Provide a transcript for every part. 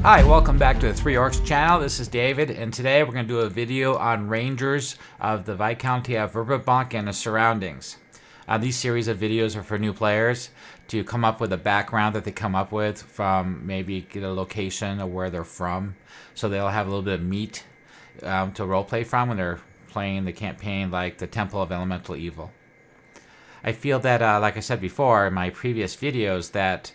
Hi, welcome back to the Three Orcs channel. This is David, and today we're going to do a video on Rangers of the Viscounty of Verbobonc and the surroundings. These series of videos are for new players to come up with a background that they come up with from, maybe get a location of where they're from, so they'll have a little bit of meat to roleplay from when they're playing the campaign, like the Temple of Elemental Evil. I feel that, like I said before in my previous videos, that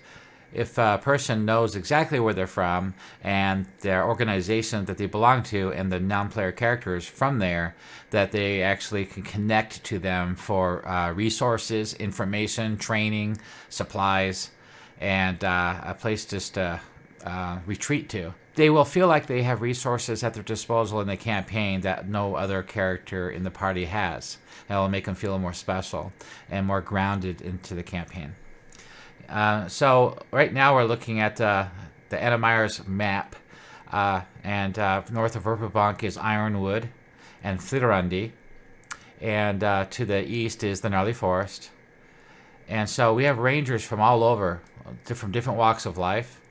if a person knows exactly where they're from and their organization that they belong to and the non-player characters from there, that they actually can connect to them for resources, information, training, supplies, and a place just to retreat to. They will feel like they have resources at their disposal in the campaign that no other character in the party has. That will make them feel more special and more grounded into the campaign. So right now we're looking at the Enemyre's map, and north of Verbobonc is Ironwood and Furyondy, and to the east is the Gnarley Forest. And so we have rangers from all over, from different walks of life,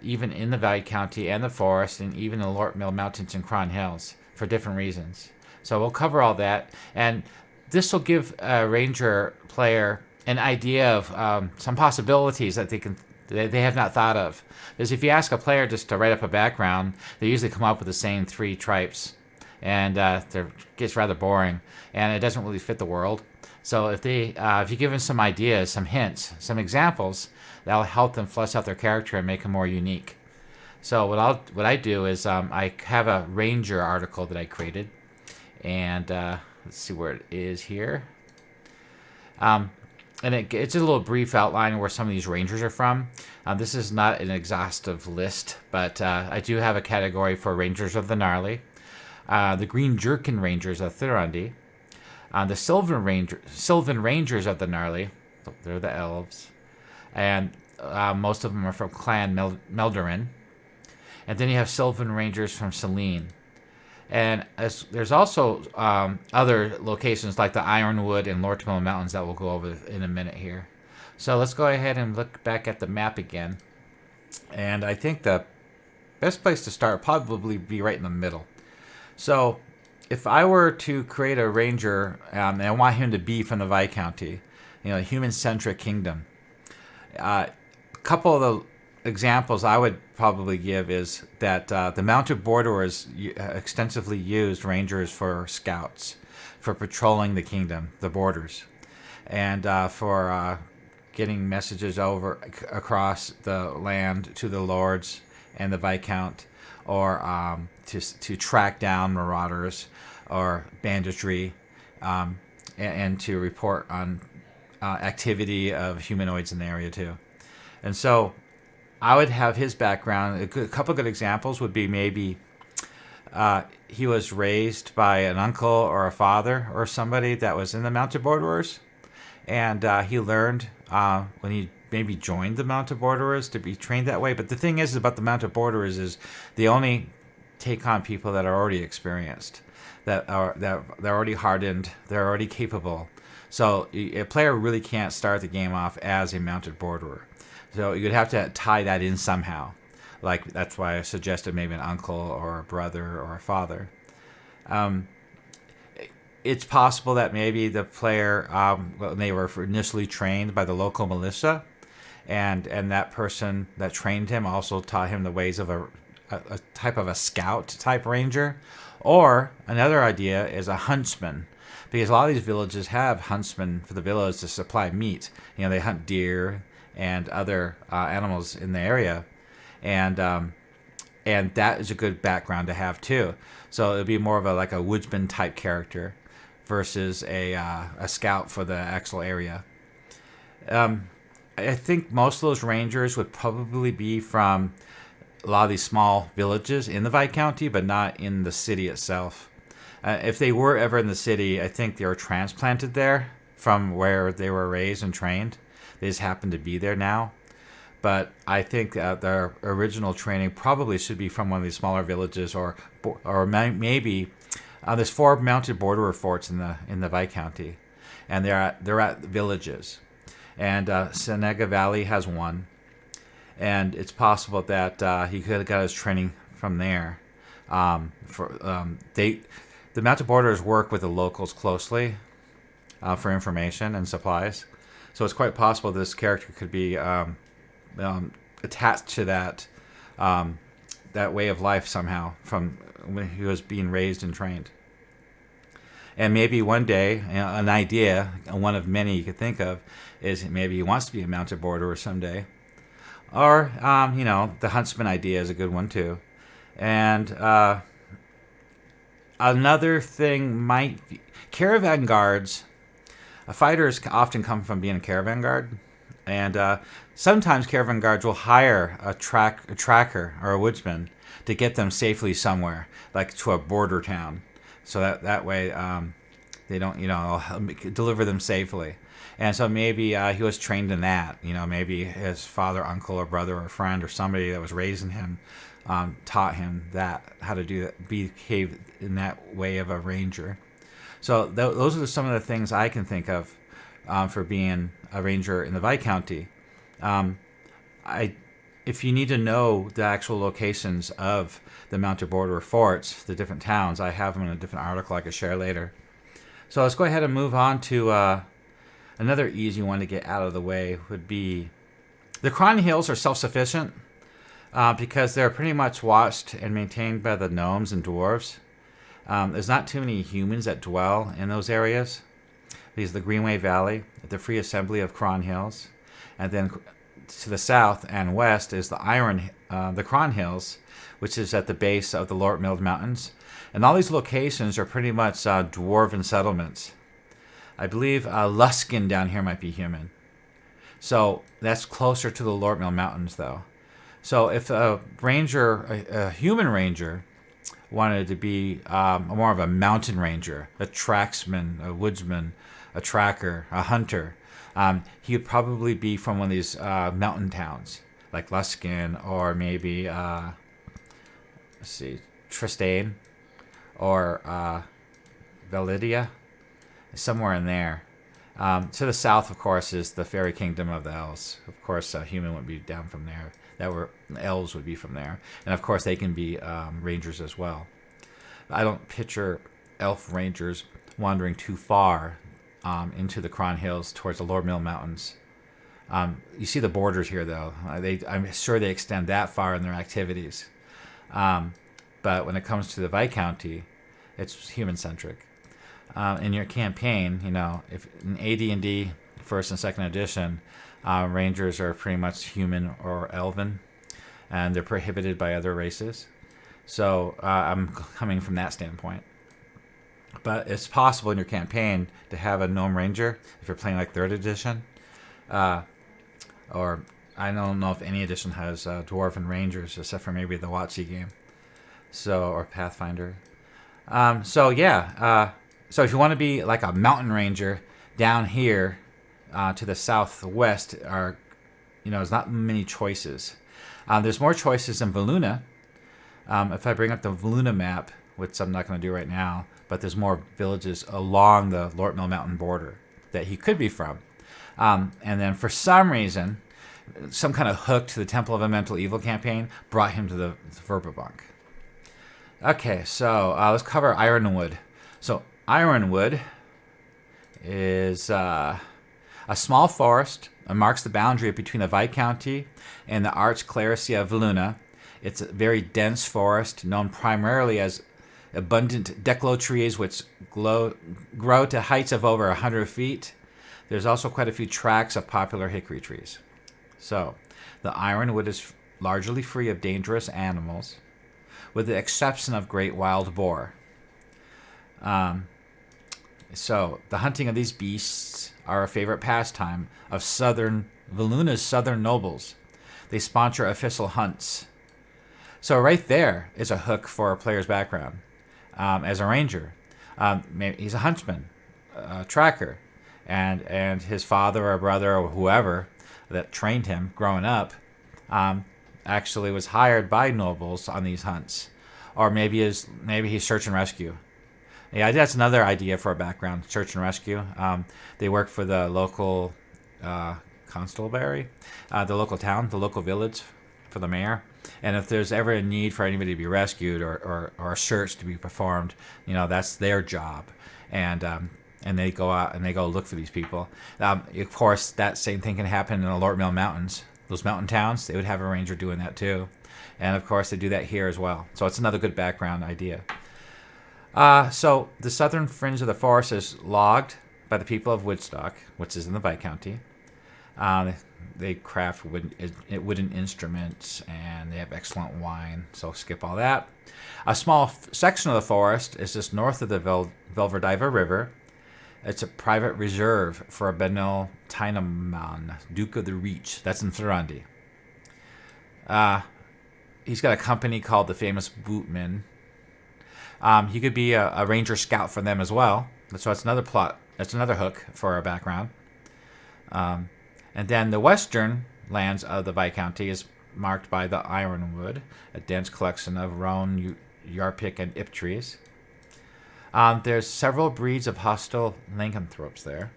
even in the Viscounty and the forest, and even the Lortmil mountains and Kron Hills for different reasons. So we'll cover all that, and this will give a ranger player an idea of some possibilities that they have not thought of. Because if you ask a player just to write up a background, they usually come up with the same three tripes, and it gets rather boring, and it doesn't really fit the world. So if you give them some ideas, some hints, some examples, that'll help them flesh out their character and make them more unique. So what I do is I have a ranger article that I created, and let's see where it is here. And it's a little brief outline where some of these rangers are from. This is not an exhaustive list, but I do have a category for Rangers of the Gnarley, the Greenjerkin Rangers of Furyondy, the Sylvan Rangers of the Gnarley, they're the elves, and most of them are from Clan Meldorin. And then you have Sylvan Rangers from Celene. And there's also other locations like the Ironwood and Lortmil Mountains that we'll go over in a minute here. So let's go ahead and look back at the map again. And I think the best place to start would probably be right in the middle. So if I were to create a ranger and I want him to be from the Viscounty, a human-centric kingdom, a couple of the examples I would probably give is that the mounted borderers extensively used rangers for scouts, for patrolling the kingdom, the borders, and for getting messages across the land to the lords and the viscount, or to track down marauders or banditry, and to report on activity of humanoids in the area too. And so I would have his background. A couple of good examples would be maybe he was raised by an uncle or a father or somebody that was in the mounted borderers, and he learned when he maybe joined the mounted borderers to be trained that way. But the thing is about the mounted borderers is they only take on people that are already experienced, they're already hardened, they're already capable. So a player really can't start the game off as a mounted borderer. So you'd have to tie that in somehow. Like, that's why I suggested maybe an uncle or a brother or a father. It's possible that maybe the player, they were initially trained by the local militia, and that person that trained him also taught him the ways of a type of a scout type ranger. Or another idea is a huntsman, because a lot of these villages have huntsmen for the village to supply meat. They hunt deer and other animals in the area, and that is a good background to have too. So it'd be more of a woodsman type character versus a scout for the actual area. I think most of those rangers would probably be from a lot of these small villages in the Viscounty, but not in the city itself. If they were ever in the city, I think they were transplanted there from where they were raised and trained. They just happen to be there now. But I think their original training probably should be from one of these smaller villages, or maybe there's 4 mounted borderer forts in the Viscounty, and they're at villages. And Senega Valley has one, and it's possible that he could have got his training from there. The mounted borderers work with the locals closely for information and supplies, so it's quite possible this character could be attached to that way of life somehow from when he was being raised and trained. And maybe one day, an idea, one of many you could think of, is maybe he wants to be a mounted borderer someday. Or, the huntsman idea is a good one too. And another thing might be caravan guards. Fighters often come from being a caravan guard. And sometimes caravan guards will hire a tracker or a woodsman to get them safely somewhere, like to a border town. So that way they don't, deliver them safely. And so maybe he was trained in that. Maybe his father, uncle, or brother, or friend, or somebody that was raising him taught him how to do that, behave in that way of a ranger. So those are some of the things I can think of for being a ranger in the Viscounty. If you need to know the actual locations of the mounted border forts, the different towns, I have them in a different article I could share later. So let's go ahead and move on to another easy one to get out of the way would be the Kron Hills are self-sufficient because they're pretty much watched and maintained by the gnomes and dwarves. There's not too many humans that dwell in those areas. These are the Greenway Valley, the Free Assembly of Kron Hills, and then to the south and west is the Kron Hills, which is at the base of the Lortmil Mountains. And all these locations are pretty much dwarven settlements. I believe Luskin down here might be human. So that's closer to the Lortmil Mountains, though. So if a human ranger, wanted to be more of a mountain ranger, a tracksman, a woodsman, a tracker, a hunter, he would probably be from one of these mountain towns, like Luskin, or maybe, Tristane, or Validia, somewhere in there. To the south, of course, is the fairy kingdom of the elves. Of course, a human would be down from there. Elves would be from there. And, of course, they can be rangers as well. I don't picture elf rangers wandering too far into the Kron Hills towards the Lortmil Mountains. You see the borders here, though. I'm sure they extend that far in their activities. But when it comes to the Viscounty, it's human-centric. In your campaign, if in AD&D, first and second edition, rangers are pretty much human or elven, and they're prohibited by other races. So I'm coming from that standpoint. But it's possible in your campaign to have a gnome ranger if you're playing like third edition, or I don't know if any edition has dwarven rangers except for maybe the WotC game, or Pathfinder. So if you want to be like a mountain ranger down here to the southwest, there's not many choices. There's more choices in Veluna. If I bring up the Veluna map, which I'm not going to do right now, but there's more villages along the Lortmil mountain border that he could be from. And then for some reason, some kind of hook to the Temple of Elemental Evil campaign brought him to the Verbobonc. Okay, so let's cover Ironwood. So Ironwood is a small forest and marks the boundary between the Viscounty and the Archclerisy of Veluna. It's a very dense forest known primarily as abundant declo trees which grow to heights of over 100 feet. There's also quite a few tracts of popular hickory trees. So the Ironwood is largely free of dangerous animals, with the exception of great wild boar. So the hunting of these beasts are a favorite pastime of Veluna's southern nobles. They sponsor official hunts. So right there is a hook for a player's background. As a ranger, he's a huntsman, a tracker, and his father or brother or whoever that trained him growing up actually was hired by nobles on these hunts, or maybe he's search and rescue. Yeah, that's another idea for a background, search and rescue. They work for the local Constabulary, the local town, the local village for the mayor. And if there's ever a need for anybody to be rescued or a search to be performed, that's their job. And they go out and they go look for these people. Of course, that same thing can happen in the Lortmil Mountains. Those mountain towns, they would have a ranger doing that too. And of course, they do that here as well. So it's another good background idea. So the southern fringe of the forest is logged by the people of Woodstock, which is in the Viscounty. They craft wooden instruments, and they have excellent wine, so skip all that. A small section of the forest is just north of the Velverdiva River. It's a private reserve for Benil Tynaman, Duke of the Reach. That's in Furyondy. He's got a company called the Famous Bootmen. He could be a ranger scout for them as well. So that's another plot. That's another hook for our background. And then the western lands of the Viscounty is marked by the ironwood, a dense collection of roan, yarpik, and ip trees. There's several breeds of hostile lycanthropes there.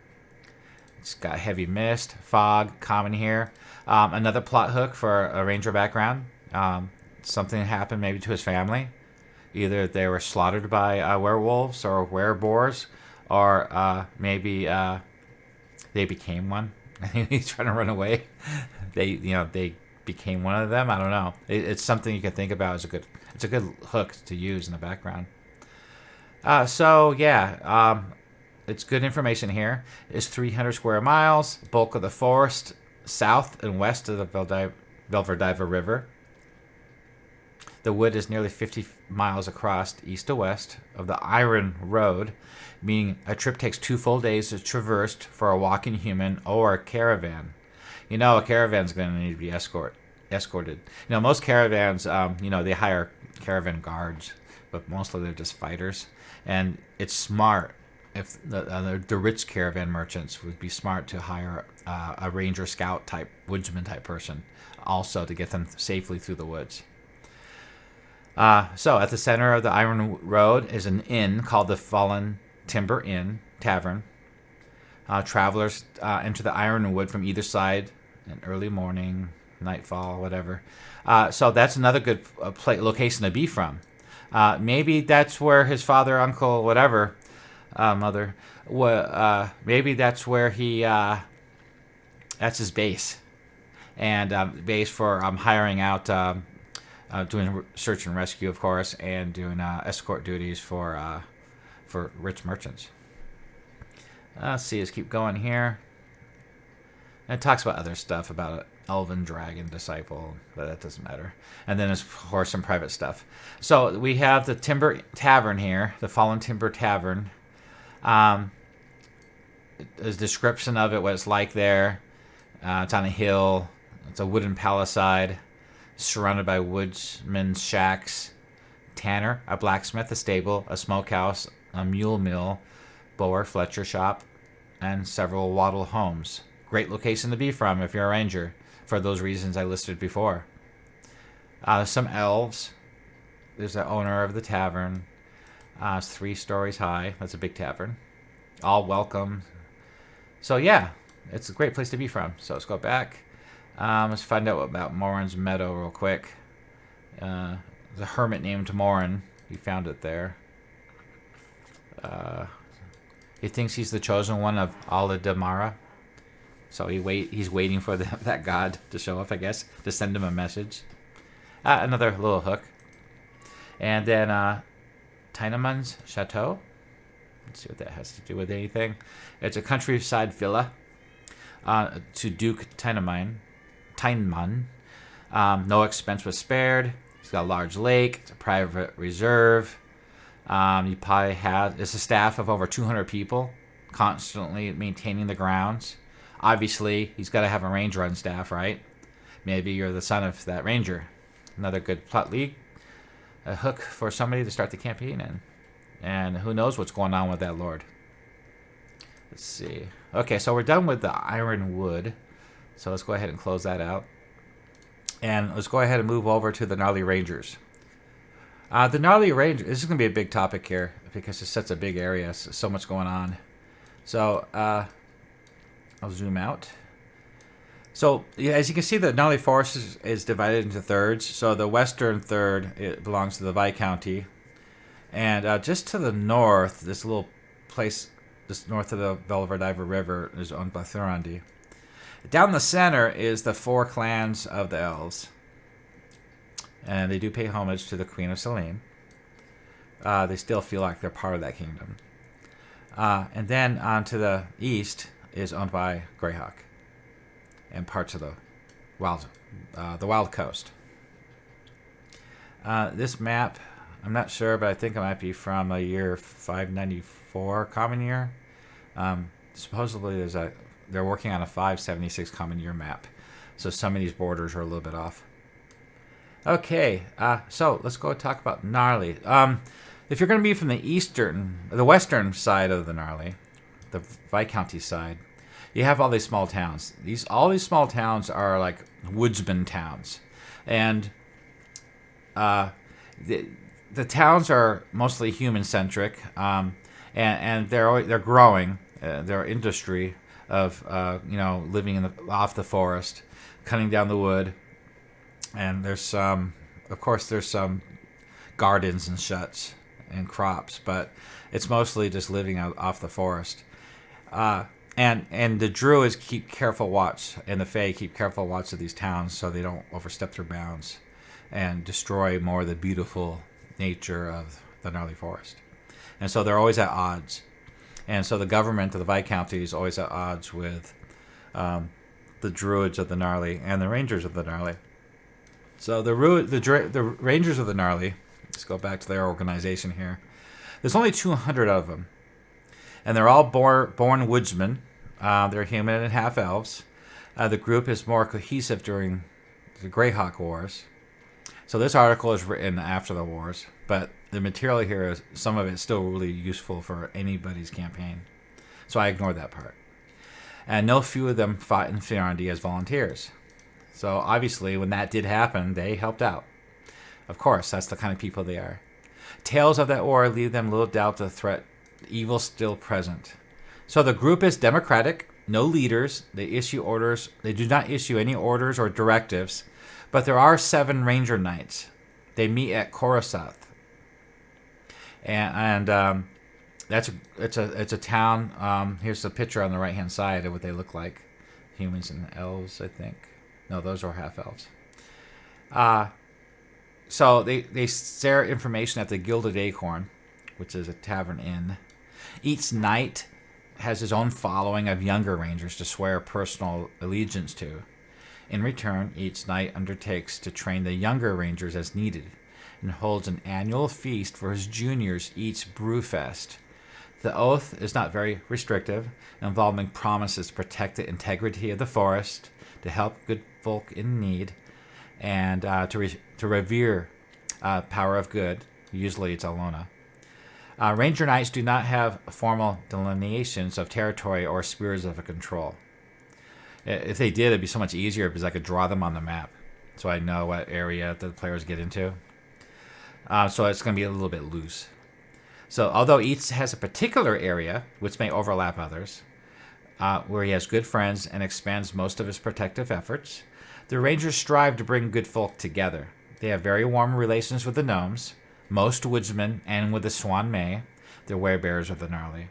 It's got heavy mist, fog, common here. Another plot hook for a ranger background. Something happened maybe to his family. Either they were slaughtered by werewolves or wereboars, or maybe they became one. He's trying to run away. They became one of them. I don't know. It's something you can think about as it's a good hook to use in the background. It's good information here. It's 300 square miles. Bulk of the forest south and west of the Velverdiva River. The wood is nearly 50 miles across east to west of the Iron Road, meaning a trip takes 2 full days to traverse for a walking human or a caravan. A caravan's going to need to be escorted. Most caravans, they hire caravan guards, but mostly they're just fighters. And it's smart if the rich caravan merchants would be smart to hire a ranger scout type, woodsman type person also to get them safely through the woods. So at the center of the Iron Road is an inn called the Fallen Timber Inn Tavern. Travelers enter the Ironwood from either side in early morning, nightfall, whatever. So that's another good location to be from. Maybe that's where his father, uncle, whatever, mother, maybe that's where that's his base. And base for hiring out, doing search and rescue, of course, and doing escort duties for rich merchants. Let's see, let's keep going here. And it talks about other stuff about an elven dragon disciple, but that doesn't matter. And then there's, of course, some private stuff. So we have the Timber Tavern here, the Fallen Timber Tavern. A description of it, what it's like there. It's on a hill. It's a wooden palisade surrounded by woodsmen's shacks. Tanner, a blacksmith, a stable, a smokehouse, a mule mill, Bower Fletcher shop, and several wattle homes. Great location to be from if you're a ranger, for those reasons I listed before. Some elves. There's the owner of the tavern. It's 3 stories high. That's a big tavern. All welcome. So yeah, it's a great place to be from. So let's go back. Let's find out about Morin's Meadow real quick. The hermit named Morin. He found it there. He thinks he's the chosen one of Aladamara. So he's waiting for that god to show up, I guess, to send him a message. Another little hook. And then Tynaman's Chateau. Let's see what that has to do with anything. It's a countryside villa to Duke Tynaman. No expense was spared. He's got a large lake. It's a private reserve. He probably it's a staff of over 200 people constantly maintaining the grounds. Obviously, he's got to have a ranger on staff, right? Maybe you're the son of that ranger. Another good plot lead. A hook for somebody to start the campaign in. And who knows what's going on with that lord. Let's see. Okay, so we're done with the Ironwood. So let's go ahead and close that out. And let's go ahead and move over to the Gnarley Rangers. The Gnarley Rangers, this is going to be a big topic here because it's such a big area. So much going on. So I'll zoom out. So yeah, as you can see, the Gnarley Forest is divided into thirds. So the western third, it belongs to the Viscounty, and just to the north, this little place just north of the Veluna River is owned by Furyondy. Down the center is the 4 clans of the elves, and they do pay homage to the Queen of Celene. They still feel like they're part of that kingdom. And then on to the east is owned by Greyhawk and parts of the wild coast. This map, I'm not sure, but I think it might be from the year 594 Common Year. Supposedly they're working on a 576 Common Year map, so some of these borders are a little bit off. Okay, so let's go talk about Gnarley. If you're going to be from the western side of the Gnarley, the Viscounty side, you have all these small towns. All these small towns are like woodsman towns, and the towns are mostly human centric, and they're growing. Their industry of living off the forest, cutting down the wood, and there's some gardens and shuts and crops, but it's mostly just living off the forest. And the Druids keep careful watch, and the Fae keep careful watch of these towns so they don't overstep their bounds and destroy more of the beautiful nature of the Gnarley Forest. And so they're always at odds. And so the government of the Viscounty is always at odds with the Druids of the Gnarley and the Rangers of the Gnarley. So the Rangers of the Gnarley, let's go back to their organization here. There's only 200 of them. And they're all born woodsmen. They're human and half elves. The group is more cohesive during the Greyhawk Wars. So this article is written after the wars, but the material here some of it's still really useful for anybody's campaign. So I ignore that part. And no few of them fought in Furyondy as volunteers. So obviously, when that did happen, they helped out. Of course, that's the kind of people they are. Tales of that war leave them little doubt the threat, evil still present. So the group is democratic, no leaders. They issue orders. They do not issue any orders or directives, but there are 7 Ranger Knights. They meet at Corustaith, and it's a town. Here's the picture on the right hand side of what they look like. Humans and elves, I think. No, those are half elves. So they share information at the Gilded Acorn, which is a tavern inn. Each knight has his own following of younger rangers to swear personal allegiance to. In return, each knight undertakes to train the younger rangers as needed and holds an annual feast for his juniors each brewfest. The oath is not very restrictive, involving promises to protect the integrity of the forest, to help good folk in need, and to revere power of good. Usually it's Alona. Ranger Knights do not have formal delineations of territory or spheres of control. If they did, it'd be so much easier because I could draw them on the map, so I know what area the players get into. So it's going to be a little bit loose. So although each has a particular area, which may overlap others, where he has good friends and expands most of his protective efforts, the Rangers strive to bring good folk together. They have very warm relations with the gnomes, most woodsmen, and with the Swan May, the werebears of the Gnarley.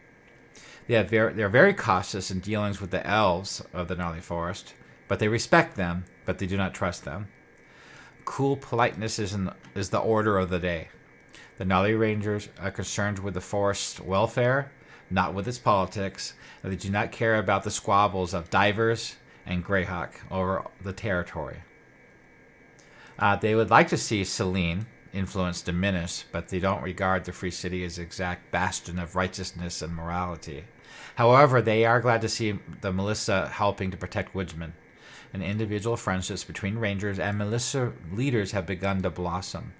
They're very cautious in dealings with the elves of the Gnarley Forest, but they respect them, but they do not trust them. Cool politeness is the order of the day. The Gnarley Rangers are concerned with the forest's welfare, not with its politics, and they do not care about the squabbles of Dyvers and Greyhawk over the territory. They would like to see Celene influence diminish, but they don't regard the Free City as exact bastion of righteousness and morality. However, they are glad to see the militia helping to protect woodsmen, and individual friendships between rangers and militia leaders have begun to blossom.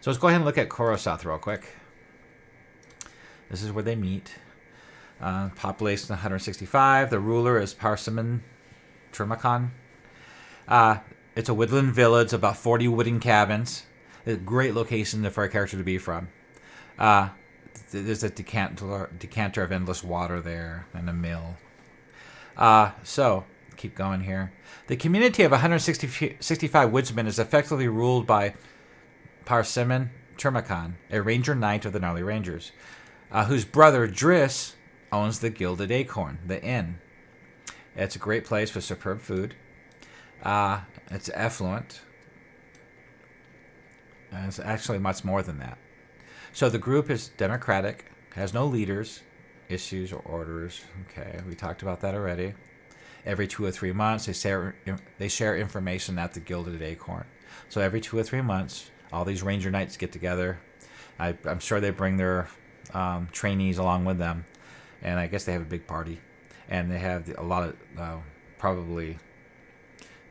So let's go ahead and look at Corustaith real quick. This is where they meet. Population 165. The ruler is Parsimon Trimakon. It's a woodland village, about 40 wooden cabins. A great location for a character to be from. There's a decanter of endless water there and a mill. So keep going here. The community of 165 woodsmen is effectively ruled by Parsimon Termacon, a ranger knight of the Gnarley Rangers, whose brother Driss owns the Gilded Acorn, the inn. It's a great place with superb food. It's affluent. And it's actually much more than that. So the group is democratic, has no leaders, issues, or orders. Okay, we talked about that already. Every 2 or 3 months, they share information at the Gilded Acorn. So every 2 or 3 months, all these Ranger Knights get together. I'm sure they bring their trainees along with them. And I guess they have a big party. And they have a lot of, probably,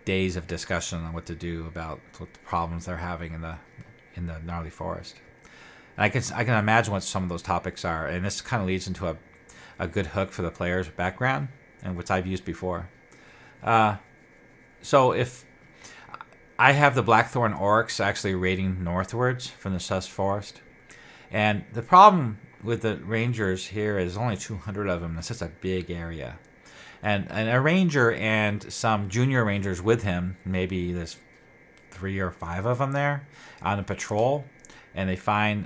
days of discussion on what to do about what the problems they're having in the Gnarley Forest. And I can imagine what some of those topics are. And this kind of leads into a good hook for the player's background, and which I've used before. So if I have the Blackthorn Orcs actually raiding northwards from the Sus Forest. And the problem with the Rangers here is only 200 of them. It's such a big area. And a Ranger and some junior Rangers with him, maybe there's 3 or 5 of them there on a patrol, and they find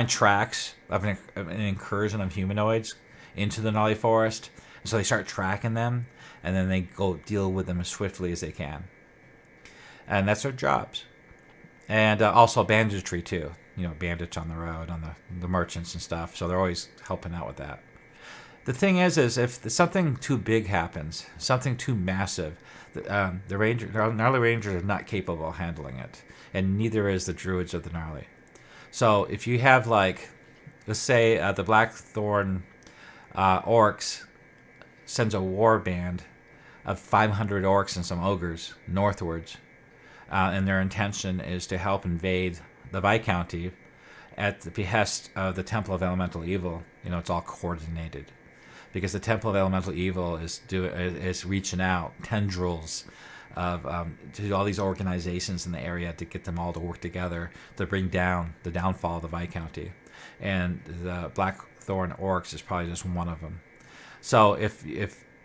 tracks of an incursion of humanoids into the Gnarley Forest. And so they start tracking them, and then they go deal with them as swiftly as they can. And that's their jobs. And also banditry too. Bandits on the road, on the merchants and stuff. So they're always helping out with that. The thing is if something too big happens, something too massive, the Gnarley Rangers are not capable of handling it. And neither is the Druids of the Gnarley. So if you have, let's say the Blackthorn Orcs sends a war band of 500 orcs and some ogres northwards, and their intention is to help invade the Viscounty at the behest of the Temple of Elemental Evil. It's all coordinated. Because the Temple of Elemental Evil is reaching out tendrils to all these organizations in the area to get them all to work together to bring down the downfall of the Viscounty. And the Blackthorn Orcs is probably just one of them. So if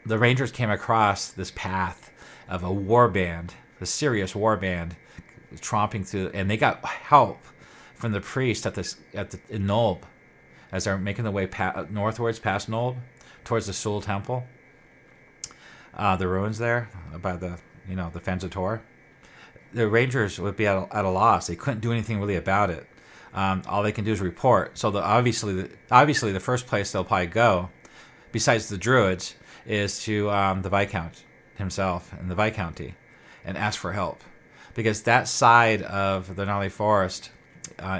the Rangers came across this path of a warband, a serious warband, tromping through, and they got help from the priest in Nulb as they're making their way northwards past Nulb, towards the Sul Temple, the ruins there by the Fens of Tor. The Rangers would be at a loss. They couldn't do anything really about it. All they can do is report. So obviously the first place they'll probably go, besides the Druids, is to the Viscount himself and the Viscounty, and ask for help, because that side of the Gnarley Forest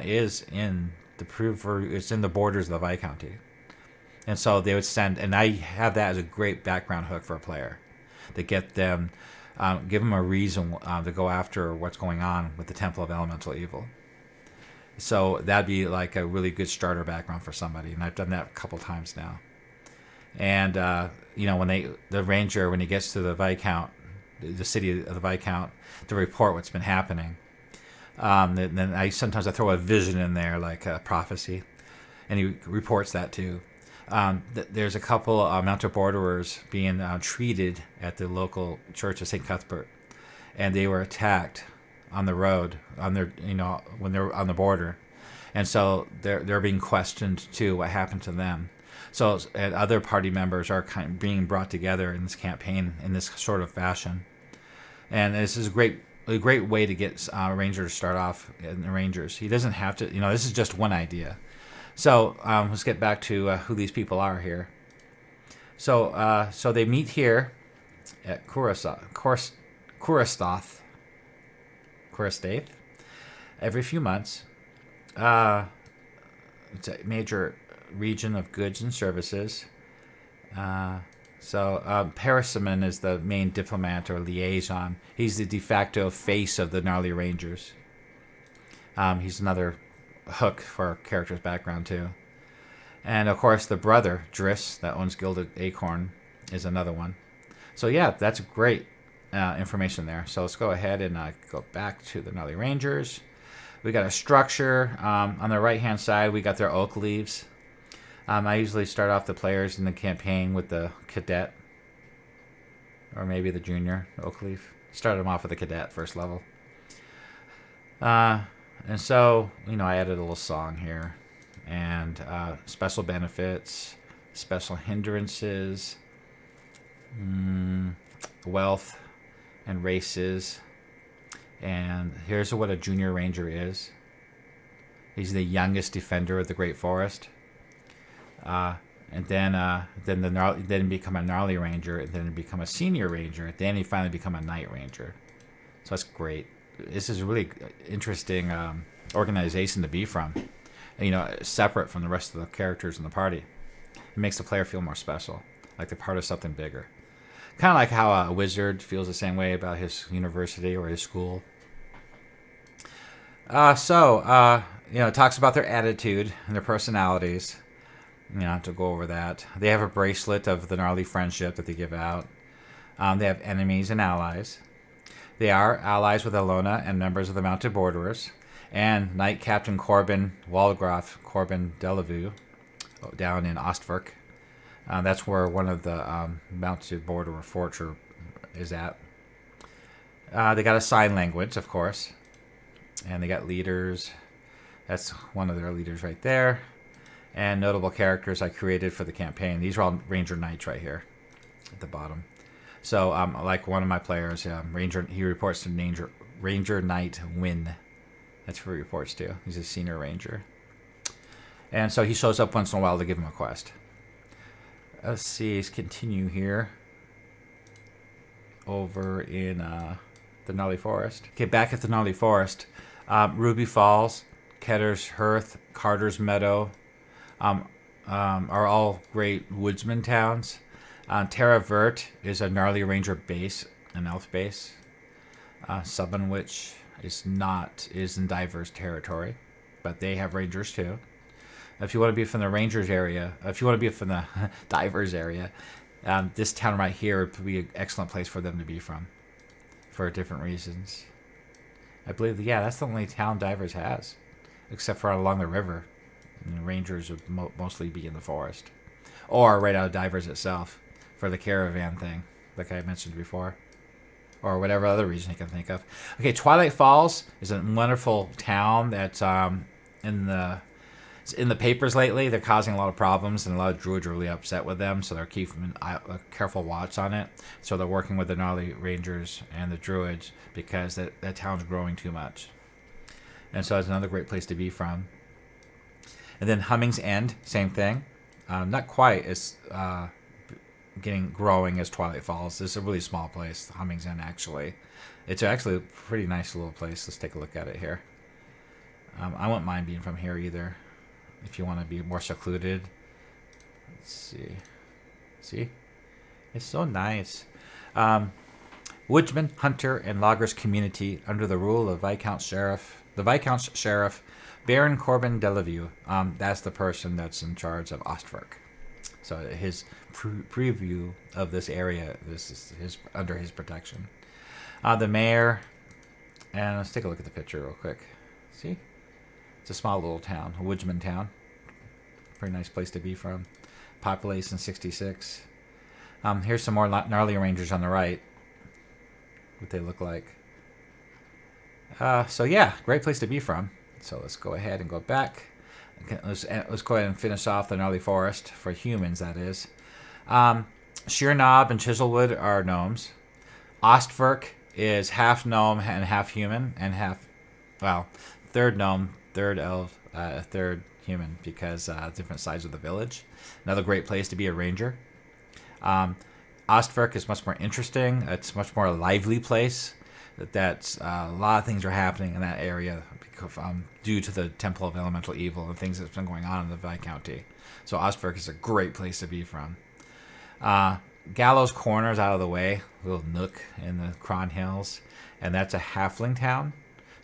is in the borders of the Viscounty. And so they would send, and I have that as a great background hook for a player, to get them, give them a reason to go after what's going on with the Temple of Elemental Evil. So that'd be like a really good starter background for somebody, and I've done that a couple times now. And when the Ranger, when he gets to the Viscount, the city of the Viscount, to report what's been happening, then I throw a vision in there, like a prophecy, and he reports that too. There's a couple mounted borderers being treated at the local church of St. Cuthbert, and they were attacked on the road when they're on the border, and so they're being questioned too. What happened to them? So and other party members are kind of being brought together in this campaign in this sort of fashion, and this is a great way to get Ranger to start off in the Rangers. He doesn't have to. This is just one idea. So let's get back to who these people are here. So they meet here at Corustaith every few months. It's a major region of goods and services. Parsimon is the main diplomat or liaison. He's the de facto face of the Gnarley Rangers. He's another hook for a character's background too. And of course the brother, Driss, that owns Gilded Acorn, is another one. So yeah, that's great information there. So let's go ahead and go back to the Gnarley Rangers. We got a structure. On the right hand side we got their oak leaves. I usually start off the players in the campaign with the cadet. or maybe the junior oak leaf. Started him off with a cadet first level. And so, I added a little song here. And special benefits, special hindrances, wealth, and races. And here's what a junior ranger is. He's the youngest defender of the Great Forest. And then become a gnarly ranger, and then become a senior ranger. Then he finally become a night ranger. So that's great. This is a really interesting organization to be from. Separate from the rest of the characters in the party. It makes the player feel more special, like they're part of something bigger. Kind of like how a wizard feels the same way about his university or his school. It talks about their attitude and their personalities. To go over that. They have a bracelet of the gnarly friendship that they give out. They have enemies and allies. They are allies with Veluna and members of the Mounted Borderers. And Knight Captain Corbin Walgraf Corbin Delevue down in Ostverk. That's where one of the Mounted Borderer forts is at. They got a sign language, of course. And they got leaders. That's one of their leaders right there. And notable characters I created for the campaign. These are all Ranger Knights right here at the bottom. So, like one of my players, he reports to Ranger Knight Win. That's who he reports to. He's a senior ranger. And so he shows up once in a while to give him a quest. Let's see, let's continue here. Over in the Gnarley Forest. Okay, back at the Gnarley Forest. Ruby Falls, Ketter's Hearth, Carter's Meadow, are all great woodsman towns. Terra Vert is a Gnarly Ranger base, an elf base. Subbanwich is in Dyvers territory, but they have rangers too. If you want to be from the Rangers area, if you want to be from the Dyvers area, this town right here would be an excellent place for them to be from, for different reasons. I believe, that's the only town Dyvers has, except for along the river. And the Rangers would mostly be in the forest, or right out of Dyvers itself for the caravan thing, like I mentioned before, or whatever other reason you can think of. Okay, Twilight Falls is a wonderful town that's it's in the papers lately. They're causing a lot of problems, and a lot of druids are really upset with them, so they're keeping a careful watch on it. So they're working with the Gnarly Rangers and the druids because that town's growing too much. And so it's another great place to be from. And then Humming's End, same thing. Not quite as growing as Twilight Falls. It's a really small place, Humming's End, actually. It's actually a pretty nice little place. Let's take a look at it here. I wouldn't mind being from here either, if you want to be more secluded. Let's see. See? It's so nice. Woodsman, Hunter, and Loggers community under the rule of the Viscount's Sheriff, Baron Corbin Delevue. That's the person that's in charge of Ostverk. So his preview of this area, this is under his protection. The mayor, and let's take a look at the picture real quick. See? It's a small little town, a woodsman town. Pretty nice place to be from. Population 66. Here's some more Gnarly Rangers on the right. What they look like. So yeah, great place to be from. So let's go ahead and go back. Okay, let's go ahead and finish off the Gnarly Forest for humans, that is. Sheer Knob and Chiselwood are gnomes. Ostverk is half gnome and half human, and third gnome, third elf, third human, because different sides of the village. Another great place to be a ranger. Ostverk is much more interesting. It's a much more lively place. That's a lot of things are happening in that area due to the Temple of Elemental Evil and things that's been going on in the Viscounty. So Ostverk is a great place to be from. Gallows Corner's out of the way, a little nook in the Kron Hills, and that's a halfling town.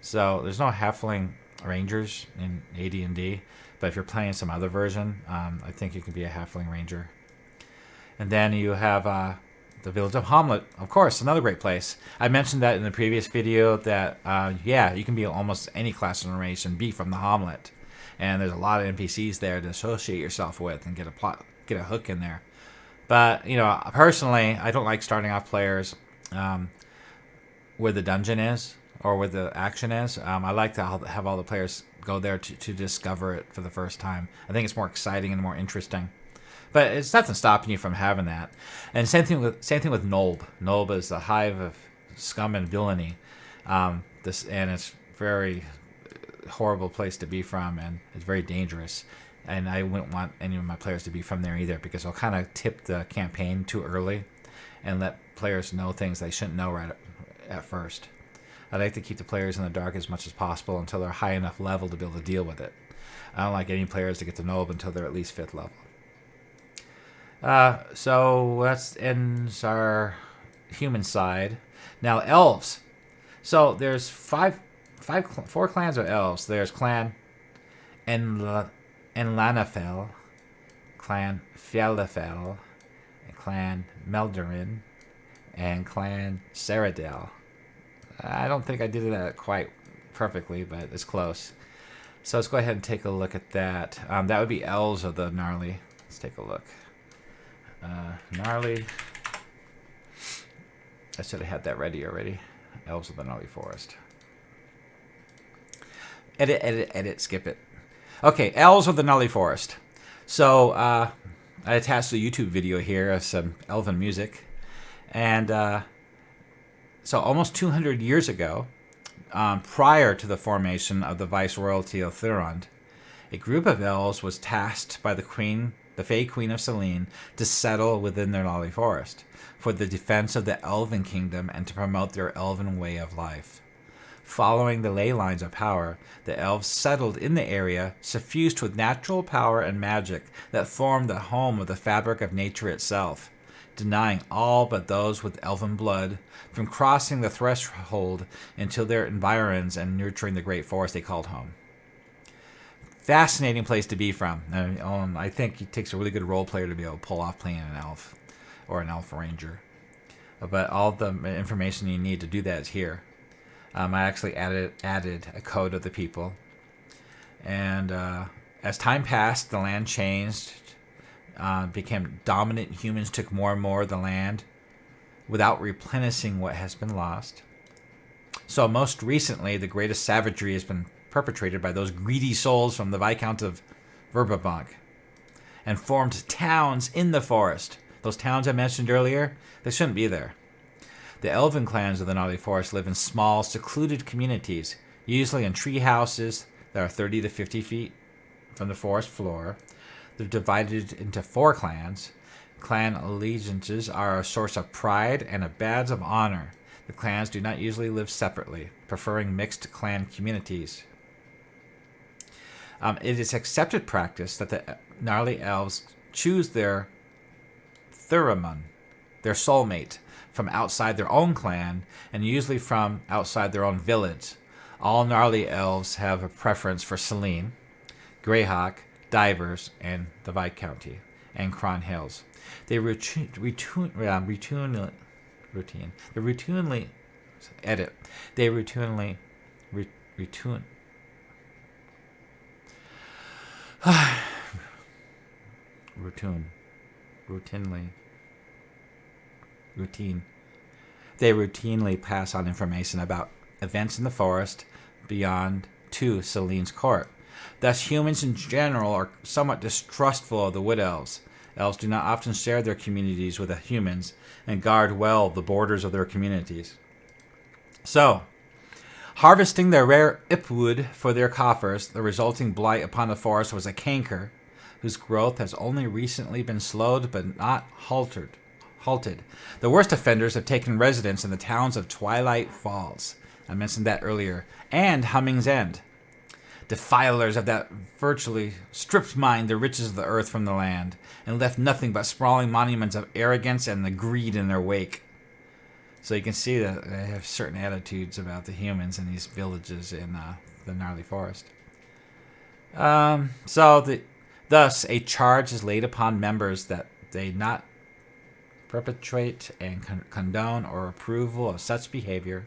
So there's no halfling rangers in AD&D, but if you're playing some other version, I think you can be a halfling ranger. And then you have the village of Hamlet, of course, another great place. I mentioned that in the previous video that, you can be almost any class and race and be from the Hamlet. And there's a lot of NPCs there to associate yourself with and get a hook in there But, you know, personally, I don't like starting off players where the dungeon is or where the action is. I like to have all the players go there to discover it for the first time. I think it's more exciting and more interesting. But it's nothing stopping you from having that. And same thing with Nolb. Nolb is the hive of scum and villainy. And it's very horrible place to be from, and it's very dangerous. And I wouldn't want any of my players to be from there either, because they'll kind of tip the campaign too early and let players know things they shouldn't know right at first. I like to keep the players in the dark as much as possible until they're high enough level to be able to deal with it. I don't like any players to get to know them until they're at least 5th level. So that ends our human side. Now elves. So there's four clans of elves. There's Clan Enlanafel, Clan Fjellafel, Clan Meldarin, and Clan Saradel. I don't think I did that quite perfectly, but it's close. So let's go ahead and take a look at that. That would be Elves of the Gnarley. Let's take a look. Gnarley. I should have had that ready already. Elves of the Gnarley Forest. Edit, skip it. Okay, Elves of the Gnarley Forest. So, I attached a YouTube video here of some elven music. And, so almost 200 years ago, prior to the formation of the Viceroyalty of Thurond, a group of elves was tasked by the Fey Queen of Celene, to settle within the Gnarley Forest for the defense of the Elven Kingdom and to promote their elven way of life. Following the ley lines of power, the elves settled in the area, suffused with natural power and magic that formed the home of the fabric of nature itself, denying all but those with elven blood from crossing the threshold into their environs and nurturing the great forest they called home. Fascinating place to be from. I think it takes a really good role player to be able to pull off playing an elf or an elf ranger. But all the information you need to do that is here. I actually added a code of the people. And as time passed, the land changed, became dominant. Humans took more and more of the land without replenishing what has been lost. So most recently, the greatest savagery has been perpetrated by those greedy souls from the Viscounty of Verbobonc and formed towns in the forest. Those towns I mentioned earlier, they shouldn't be there. The elven clans of the Gnarley Forest live in small, secluded communities, usually in tree houses that are 30 to 50 feet from the forest floor. They're divided into 4 clans. Clan allegiances are a source of pride and a badge of honor. The clans do not usually live separately, preferring mixed clan communities. It is accepted practice that the Gnarley elves choose their Thuramon, their soulmate, from outside their own clan, and usually from outside their own village. All Gnarley elves have a preference for Celene, Greyhawk, Dyvers, and the Viscounty, and Kron Hills. They routinely They routinely pass on information about events in the forest beyond to Celene's court. Thus, humans in general are somewhat distrustful of the wood elves. Elves do not often share their communities with the humans and guard well the borders of their communities. So, harvesting their rare ipwood for their coffers, the resulting blight upon the forest was a canker whose growth has only recently been slowed but not halted. The worst offenders have taken residence in the towns of Twilight Falls, I mentioned that earlier, and Humming's End. Defilers of that virtually stripped mined the riches of the earth from the land, and left nothing but sprawling monuments of arrogance and the greed in their wake. So you can see that they have certain attitudes about the humans in these villages in the Gnarley Forest. Thus, a charge is laid upon members that they not perpetrate and condone or approval of such behavior.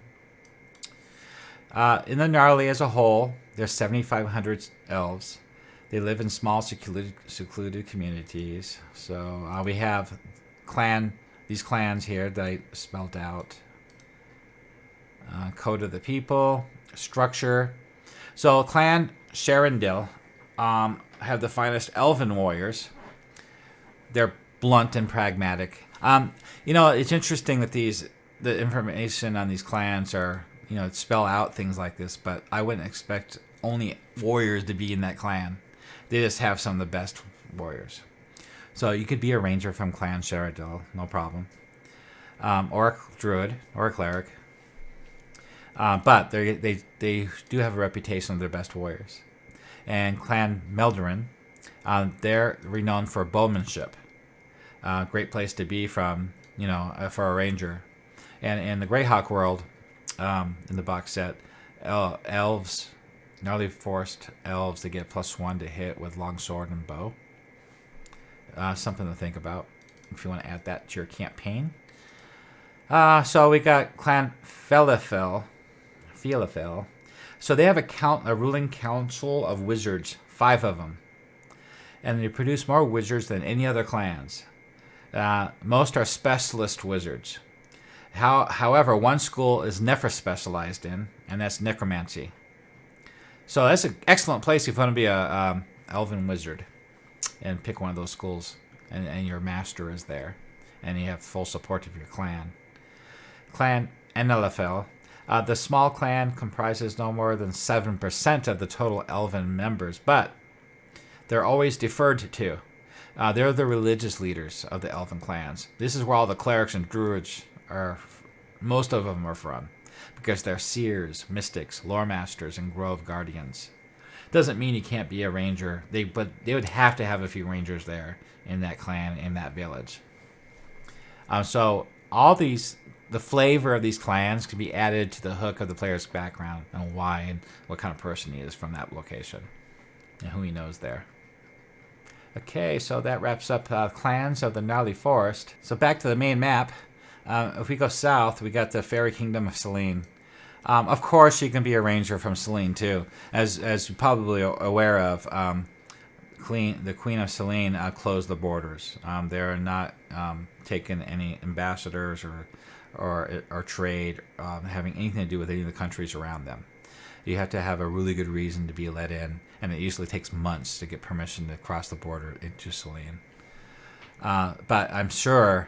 In the Gnarley as a whole, there's 7,500 elves. They live in small, secluded communities. So we have these clans here that I spelled out. Code of the people, structure. So Clan Sharendil have the finest elven warriors. They're blunt and pragmatic. It's interesting that the information on these clans are, spell out things like this, but I wouldn't expect only warriors to be in that clan. They just have some of the best warriors. So you could be a ranger from Clan Sharendil, no problem. Or a druid, or a cleric. But they do have a reputation of their best warriors. And Clan Meldorin, they're renowned for bowmanship. Great place to be from, for a ranger. And in the Greyhawk world, in the box set, elves, Gnarley Forest elves, they get +1 to hit with longsword and bow. Something to think about if you want to add that to your campaign. So we got Clan Felafel. So they have a ruling council of wizards, 5 of them. And they produce more wizards than any other clans. Most are specialist wizards. However, one school is never specialized in, and that's necromancy. So that's an excellent place if you want to be a elven wizard and pick one of those schools, and your master is there, and you have full support of your clan. Clan Enelafel. The small clan comprises no more than 7% of the total elven members, but they're always deferred to. They're the religious leaders of the elven clans. This is where all the clerics and druids most of them are from, because they're seers, mystics, lore masters, and grove guardians. Doesn't mean you can't be a ranger, but they would have to have a few rangers there in that clan, in that village. So all the flavor of these clans can be added to the hook of the player's background and why and what kind of person he is from that location and who he knows there. Okay, so that wraps up clans of the Gnarley Forest. So back to the main map. If we go south, we got the fairy kingdom of Celene. Of course, you can be a ranger from Celene too. As you're probably aware of, the Queen of Celene closed the borders. They're not taking any ambassadors or trade having anything to do with any of the countries around them. You have to have a really good reason to be let in, and it usually takes months to get permission to cross the border into Celene. But I'm sure,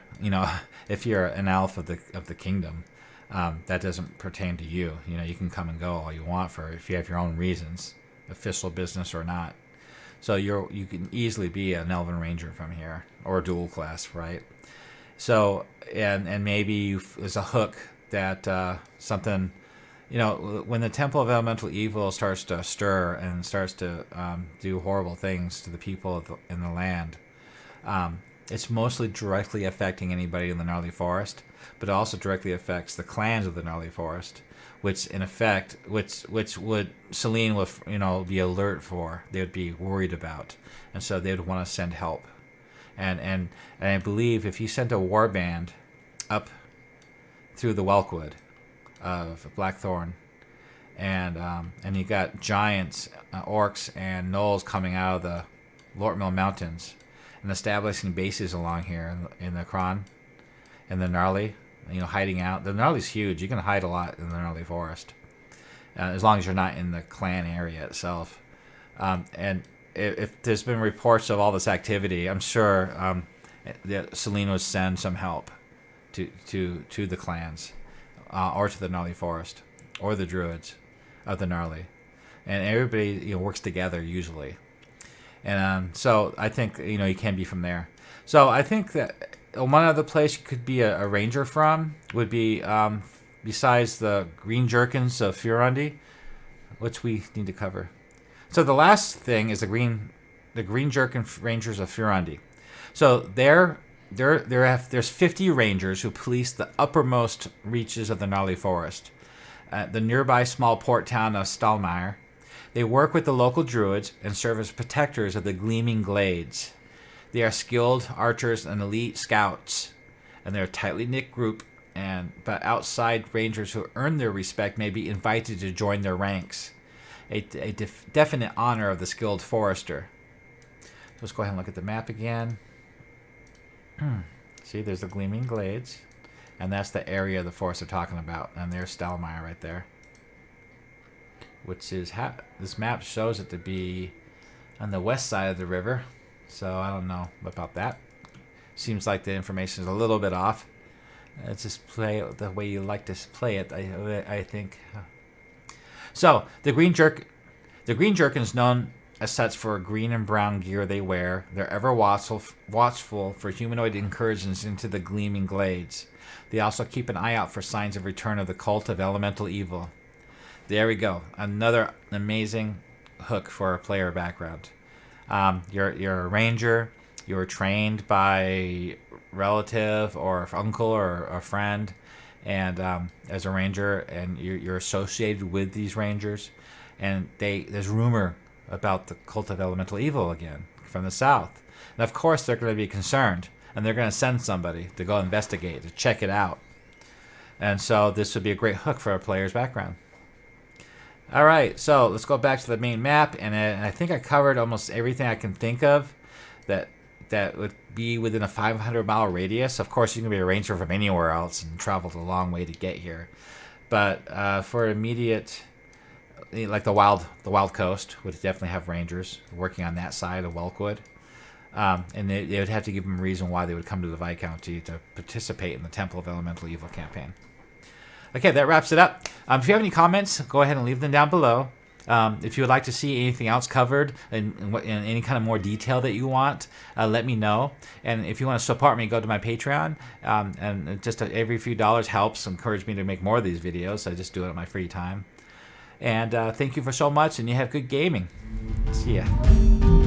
if you're an elf of the kingdom, that doesn't pertain to you. You can come and go all you want if you have your own reasons, official business or not. So you can easily be an elven ranger from here, or a dual class, right? So and maybe there's a hook that something, when the Temple of Elemental Evil starts to stir and starts to do horrible things to the people in the land. It's mostly directly affecting anybody in the Gnarley Forest, but it also directly affects the clans of the Gnarley Forest, which would Celene would be alert for. They would be worried about, and so they would want to send help. And I believe if you sent a warband up through the Welkwood of Blackthorn, and you got giants, orcs, and gnolls coming out of the Lortmil Mountains and establishing bases along here in the Kron and the Gnarley, hiding out. The Gnarley's huge. You can hide a lot in the Gnarley Forest, as long as you're not in the clan area itself. And if there's been reports of all this activity, I'm sure that Celene would send some help to the clans, or to the Gnarley Forest, or the druids of the Gnarley, and everybody works together usually. And so I think you can be from there. So I think that one other place you could be a ranger from would be besides the Greenjerkins of Furyondy, which we need to cover. So the last thing is the Greenjerkin Rangers of Furyondy. So there's 50 rangers who police the uppermost reaches of the Gnarley Forest, the nearby small port town of Stalmeyer. They work with the local druids and serve as protectors of the gleaming glades. They are skilled archers and elite scouts, and they're a tightly knit group. But outside rangers who earn their respect may be invited to join their ranks. A definite honor of the skilled forester. Let's go ahead and look at the map again. See, there's the Gleaming Glades. And that's the area of the forest they're talking about. And there's Stalmeyer right there. Which is, this map shows it to be on the west side of the river. So I don't know about that. Seems like the information is a little bit off. Let's just play it the way you like to play it, I think. So, the Greenjerkin is known as such for green and brown gear they wear. They're ever watchful for humanoid incursions into the Gleaming Glades. They also keep an eye out for signs of return of the cult of elemental evil. There we go. Another amazing hook for a player background. You're a ranger. You were trained by relative or uncle or a friend, and as a ranger, and you're associated with these rangers, and there's rumor about the cult of elemental evil again from the south, and of course they're going to be concerned, and they're going to send somebody to go investigate, to check it out, and so this would be a great hook for a player's background. All right, so let's go back to the main map, and I think I covered almost everything I can think of that would be within a 500-mile radius. Of course, you can be a ranger from anywhere else and traveled a long way to get here. But for immediate, like the wild coast, would definitely have rangers working on that side of Welkwood. And they would have to give them a reason why they would come to the Viscounty to participate in the Temple of Elemental Evil campaign. Okay, that wraps it up. If you have any comments, go ahead and leave them down below. If you would like to see anything else covered in any kind of more detail that you want, let me know. And if you want to support me, go to my Patreon. And just every few dollars helps encourage me to make more of these videos. I just do it in my free time. And thank you for so much, and you have good gaming. See ya.